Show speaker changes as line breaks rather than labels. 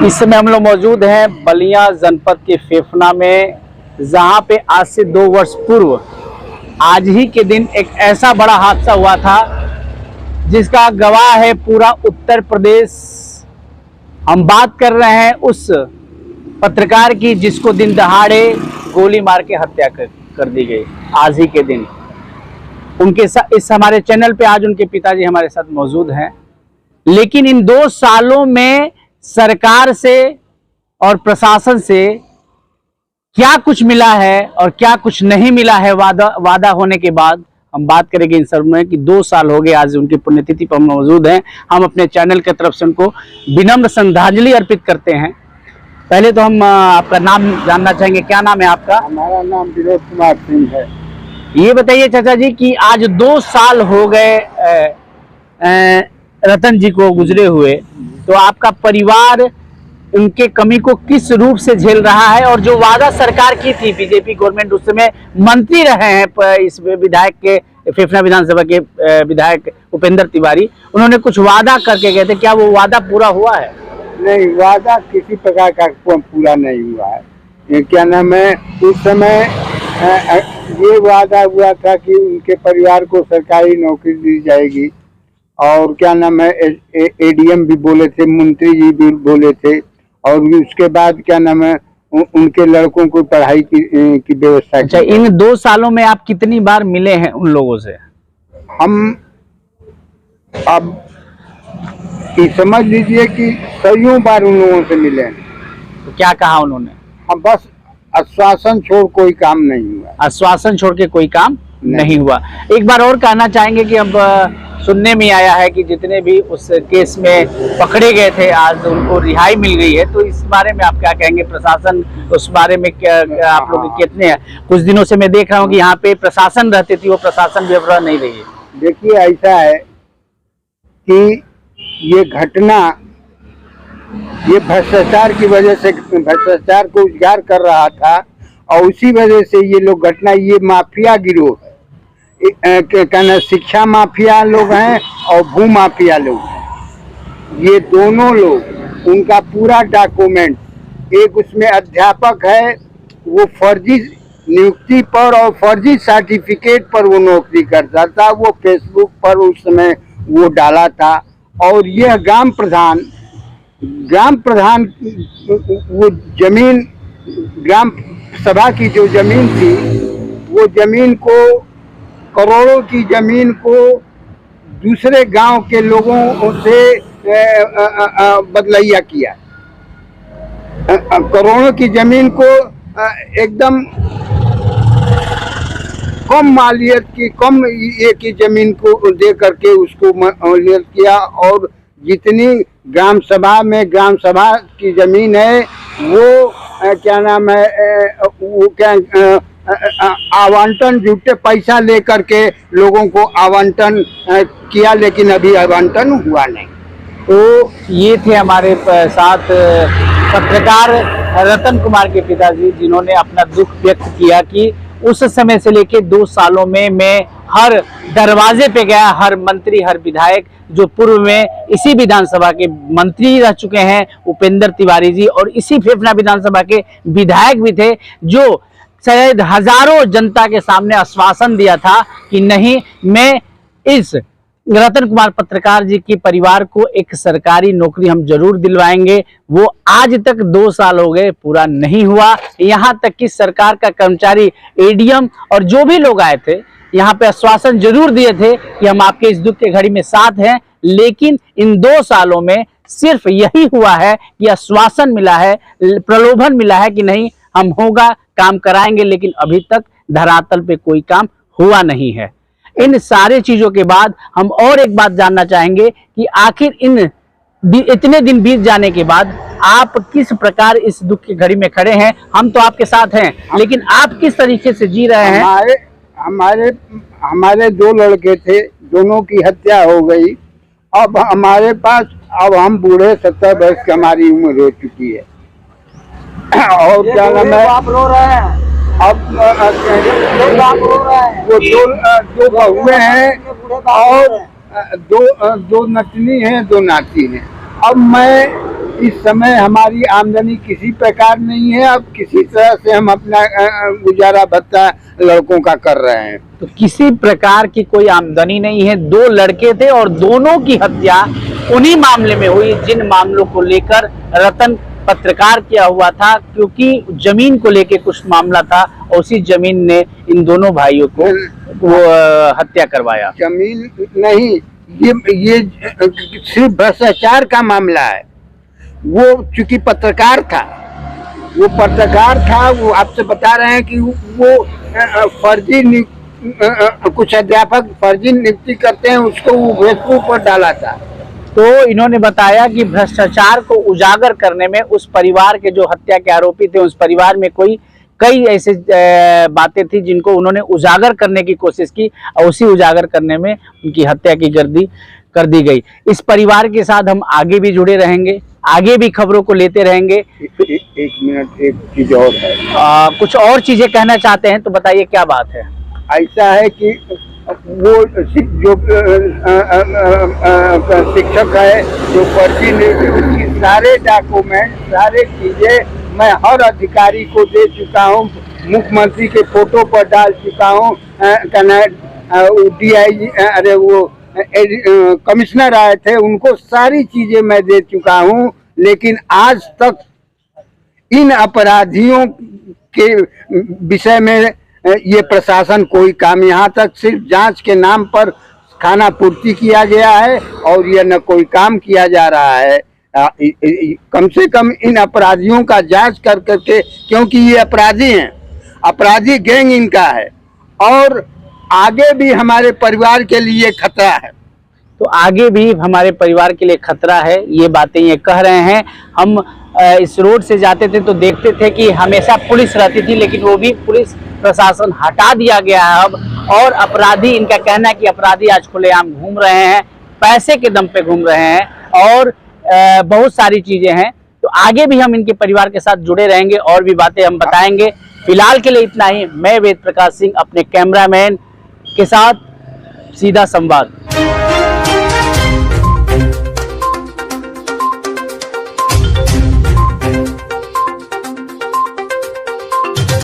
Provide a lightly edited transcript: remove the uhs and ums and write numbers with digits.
इस समय हम लोग मौजूद हैं बलिया जनपद के फेफना में, जहां पे आज से 2 वर्ष पूर्व आज ही के दिन एक ऐसा बड़ा हादसा हुआ था जिसका गवाह है पूरा उत्तर प्रदेश। हम बात कर रहे हैं उस पत्रकार की जिसको दिन दहाड़े गोली मार के हत्या कर दी गई आज ही के दिन। उनके साथ इस हमारे चैनल पे आज उनके पिताजी हमारे साथ मौजूद हैं। लेकिन इन 2 सालों में सरकार से और प्रशासन से क्या कुछ मिला है और क्या कुछ नहीं मिला है वादा होने के बाद, हम बात करेंगे इन सब में कि 2 साल हो गए आज उनकी पुण्यतिथि पर हम मौजूद हैं। हम अपने चैनल की तरफ से उनको विनम्र श्रद्धांजलि अर्पित करते हैं। पहले तो हम आपका नाम जानना चाहेंगे, क्या नाम है आपका?
हमारा नाम विनोद कुमार सिंह है।
ये बताइए चाचा जी कि आज 2 साल हो गए रतन जी को गुजरे हुए, तो आपका परिवार उनके कमी को किस रूप से झेल रहा है? और जो वादा सरकार की थी, बीजेपी गवर्नमेंट उस समय मंत्री रहे हैं इस विधायक के, फेफना विधानसभा के विधायक उपेंद्र तिवारी, उन्होंने कुछ वादा करके गए थे, क्या वो वादा पूरा हुआ है?
नहीं, वादा किसी प्रकार का पूरा नहीं हुआ है। ये क्या नाम है, उस समय ये वादा हुआ था कि उनके परिवार को सरकारी नौकरी दी जाएगी, और क्या नाम है एडीएम भी बोले थे, मंत्री जी भी बोले थे, और उसके बाद क्या नाम है उनके लड़कों को पढ़ाई की व्यवस्था।
अच्छा, इन 2 सालों में आप कितनी बार मिले हैं उन लोगों से?
हम अब समझ लीजिए कि कईयों बार उन लोगों से मिले हैं।
तो क्या कहा उन्होंने?
हम बस आश्वासन छोड़ कोई काम नहीं हुआ।
आश्वासन छोड़ के कोई काम नहीं हुआ। एक बार और कहना चाहेंगे कि अब सुनने में आया है कि जितने भी उस केस में पकड़े गए थे आज उनको रिहाई मिल गई है, तो इस बारे में आप क्या कहेंगे? प्रशासन उस बारे में क्या आप लोग कितने हैं? कुछ दिनों से मैं देख रहा हूँ कि यहाँ पे प्रशासन रहती थी, वो प्रशासन व्यवहार नहीं रही है।
देखिए, ऐसा है कि ये घटना ये भ्रष्टाचार की वजह से, भ्रष्टाचार को उजागर कर रहा था, और उसी वजह से ये लोग घटना, ये माफिया गिरोह है, कहना शिक्षा माफिया लोग हैं और भू माफिया लोग हैं। ये दोनों लोग, उनका पूरा डॉक्यूमेंट, एक उसमें अध्यापक है, वो फर्जी नियुक्ति पर और फर्जी सर्टिफिकेट पर वो नौकरी करता था, वो फेसबुक पर उस समय वो डाला था। और यह ग्राम प्रधान वो जमीन, ग्राम सभा की जो जमीन थी, वो जमीन को, करोड़ों की जमीन को दूसरे गांव के लोगों से बदलैया किया। करोड़ों की जमीन को एकदम कम मालियत की, कम ये की जमीन को दे करके उसको मालियत किया, और जितनी ग्राम सभा में ग्राम सभा की जमीन है वो क्या नाम है, वो क्या आवंटन, झूठे पैसा लेकर के लोगों को आवंटन किया, लेकिन अभी आवंटन हुआ नहीं।
तो ये थे हमारे साथ पत्रकार रतन कुमार के पिताजी, जिन्होंने अपना दुख व्यक्त किया कि उस समय से लेके 2 सालों में मैं हर दरवाजे पे गया, हर मंत्री, हर विधायक, जो पूर्व में इसी विधानसभा के मंत्री रह चुके हैं उपेंद्र तिवारी जी, और इसी फेफना विधानसभा के विधायक भी थे, जो शायद हजारों जनता के सामने आश्वासन दिया था कि नहीं, मैं इस रतन कुमार पत्रकार जी के परिवार को एक सरकारी नौकरी हम जरूर दिलवाएंगे। वो आज तक 2 साल हो गए, पूरा नहीं हुआ। यहाँ तक कि सरकार का कर्मचारी, एडीएम और जो भी लोग आए थे यहाँ पे आश्वासन जरूर दिए थे कि हम आपके इस दुख के घड़ी में साथ हैं, लेकिन इन 2 सालों में सिर्फ यही हुआ है कि आश्वासन मिला है, प्रलोभन मिला है कि नहीं, हम होगा, काम कराएंगे, लेकिन अभी तक धरातल पे कोई काम हुआ नहीं है। इन सारे चीजों के बाद हम और एक बात जानना चाहेंगे कि आखिर इतने दिन बीत जाने के बाद आप किस प्रकार इस दुख की घड़ी में खड़े हैं? हम तो आपके साथ हैं, लेकिन आप किस तरीके से जी रहे हैं?
हमारे 2 लड़के थे, दोनों की हत्या हो गई। अब हमारे पास, अब हम बूढ़े, 70 वर्ष की हमारी उम्र हो चुकी है, और क्या नाम है, आप रो रहे हैं। अब वो 2 बहुएं हैं और 2 नतनी हैं, 2 नाती हैं। अब मैं इस समय हमारी आमदनी किसी प्रकार नहीं है। अब किसी तरह से हम अपना गुजारा भत्ता लड़कों का कर रहे हैं।
तो किसी प्रकार की कोई आमदनी नहीं है। 2 लड़के थे और दोनों की हत्या उन्हीं मामले में हुई जिन मामलों को लेकर रतन पत्रकार किया हुआ था, क्योंकि जमीन को लेकर कुछ मामला था और उसी जमीन ने इन दोनों भाइयों को वो हत्या करवाया।
जमीन नहीं, ये सिर्फ भ्रष्टाचार का मामला है। वो चूंकि पत्रकार था, वो आपसे बता रहे हैं कि वो फर्जी कुछ अध्यापक फर्जी नियुक्ति करते हैं, उसको वो फेसबुक पर डाला था।
तो इन्होंने बताया कि भ्रष्टाचार को उजागर करने में उस परिवार के जो हत्या के आरोपी थे, उस परिवार में कई ऐसे बातें थी जिनको उन्होंने उजागर करने की कोशिश की और उसी उजागर करने में उनकी हत्या की कर दी गई। इस परिवार के साथ हम आगे भी जुड़े रहेंगे, आगे भी खबरों को लेते रहेंगे।
एक मिनट, एक चीज और है।
कुछ और चीजें कहना चाहते हैं तो बताइए, क्या बात है?
ऐसा है कि वो जो शिक्षक है, जो फर्जी उसकी सारे डॉक्यूमेंट, सारे चीजें मैं हर अधिकारी को दे चुका हूँ। मुख्यमंत्री के फोटो पर डाल चुका हूँ। DIG, अरे वो कमिश्नर आए थे, उनको सारी चीजें मैं दे चुका हूँ। लेकिन आज तक इन अपराधियों के विषय में ये प्रशासन कोई काम, यहाँ तक सिर्फ जांच के नाम पर खाना पूर्ति किया गया है और यह न कोई काम किया जा रहा है। कम से कम इन अपराधियों का जांच कर करके, क्योंकि ये अपराधी हैं, अपराधी गैंग इनका है और आगे भी हमारे परिवार के लिए खतरा है।
तो आगे भी हमारे परिवार के लिए खतरा है, ये बातें ये कह रहे हैं। हम इस रोड से जाते थे तो देखते थे कि हमेशा पुलिस रहती थी, लेकिन वो भी पुलिस प्रशासन हटा दिया गया है अब। और अपराधी, इनका कहना है कि अपराधी आज खुलेआम घूम रहे हैं, पैसे के दम पे घूम रहे हैं और बहुत सारी चीजें हैं। तो आगे भी हम इनके परिवार के साथ जुड़े रहेंगे और भी बातें हम बताएंगे। फिलहाल के लिए इतना ही। मैं वेद प्रकाश सिंह अपने कैमरामैन के साथ सीधा संवाद।